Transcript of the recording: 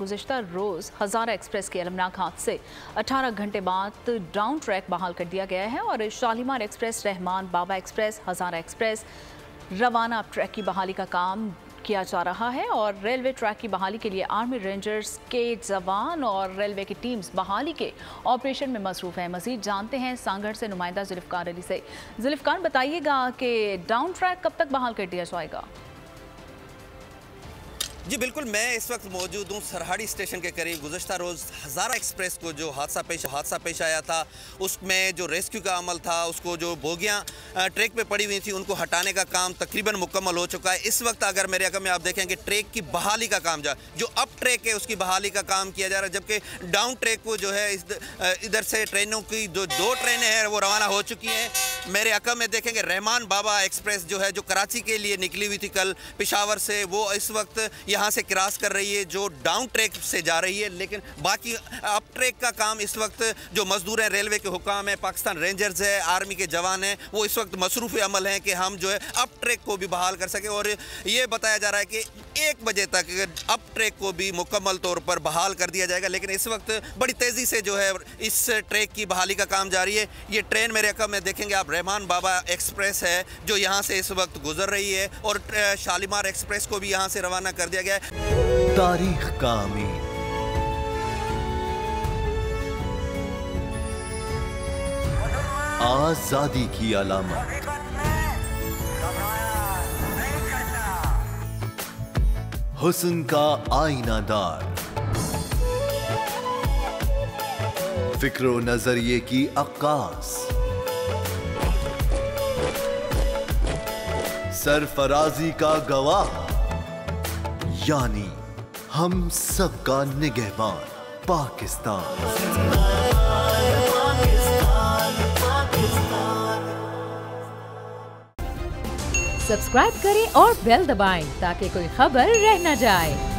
गुज़िश्ता रोज़ हज़ारा express के अलमनाक हादसे 18 घंटे बाद डाउन ट्रैक बहाल कर दिया गया है और शालीमार एक्सप्रेस, रहमान बाबा एक्सप्रेस, हज़ारा एक्सप्रेस रवाना अब ट्रैक की बहाली का काम किया जा रहा है और रेलवे ट्रैक की बहाली के लिए आर्मी रेंजर्स के जवान और रेलवे की टीम्स बहाली के ऑपरेशन में मसरूफ़ हैं। मज़ीद जानते हैं सांगढ़ से नुमाइंदा जुल्फ़कार अली से। जुल्फ़कार, बताइएगा कि डाउन ट्रैक कब तक बहाल कर दिया जाएगा? जी बिल्कुल, मैं इस वक्त मौजूद हूँ सरहाड़ी स्टेशन के करीब। गुज़श्ता रोज़ हज़ारा एक्सप्रेस को जो हादसा पेश आया था, उसमें जो रेस्क्यू का अमल था, उसको जो बोगियाँ ट्रैक पे पड़ी हुई थी उनको हटाने का काम तकरीबन मुकम्मल हो चुका है। इस वक्त अगर मेरे अकम में आप देखेंगे ट्रैक की बहाली का काम जो अप ट्रैक है उसकी बहाली का काम किया जा रहा है, जबकि डाउन ट्रैक को जो है इधर से ट्रेनों की जो 2 ट्रेनें हैं वो रवाना हो चुकी हैं। मेरे अकम में देखेंगे रहमान बाबा एक्सप्रेस जो है, जो कराची के लिए निकली हुई थी कल पेशावर से, वो इस वक्त यहाँ से क्रॉस कर रही है, जो डाउन ट्रैक से जा रही है। लेकिन बाकी अप ट्रैक का काम इस वक्त जो मजदूर हैं, रेलवे के हुकाम है, पाकिस्तान रेंजर्स है, आर्मी के जवान हैं, वो इस वक्त मसरूफ़ अमल हैं कि हम जो है अप ट्रैक को भी बहाल कर सकें। और ये बताया जा रहा है कि 1 बजे तक अप ट्रैक को भी मुकम्मल तौर पर बहाल कर दिया जाएगा। लेकिन इस वक्त बड़ी तेज़ी से जो है इस ट्रैक की बहाली का काम जारी है। ये ट्रेन मेरे अकम में देखेंगे आप, रहमान बाबा एक्सप्रेस है जो यहाँ से इस वक्त गुजर रही है और शालीमार एक्सप्रेस को भी यहाँ से रवाना कर दिया गया है। तारीख का अमीर, आजादी की अलामत, हुस्न का आईनादार, फिक्रो नजरिए की अक्कास, सरफराजी का गवाह, यानी हम सबका निगहबान पाकिस्तान। सब्सक्राइब करें और बेल दबाएं ताकि कोई खबर रह न जाए।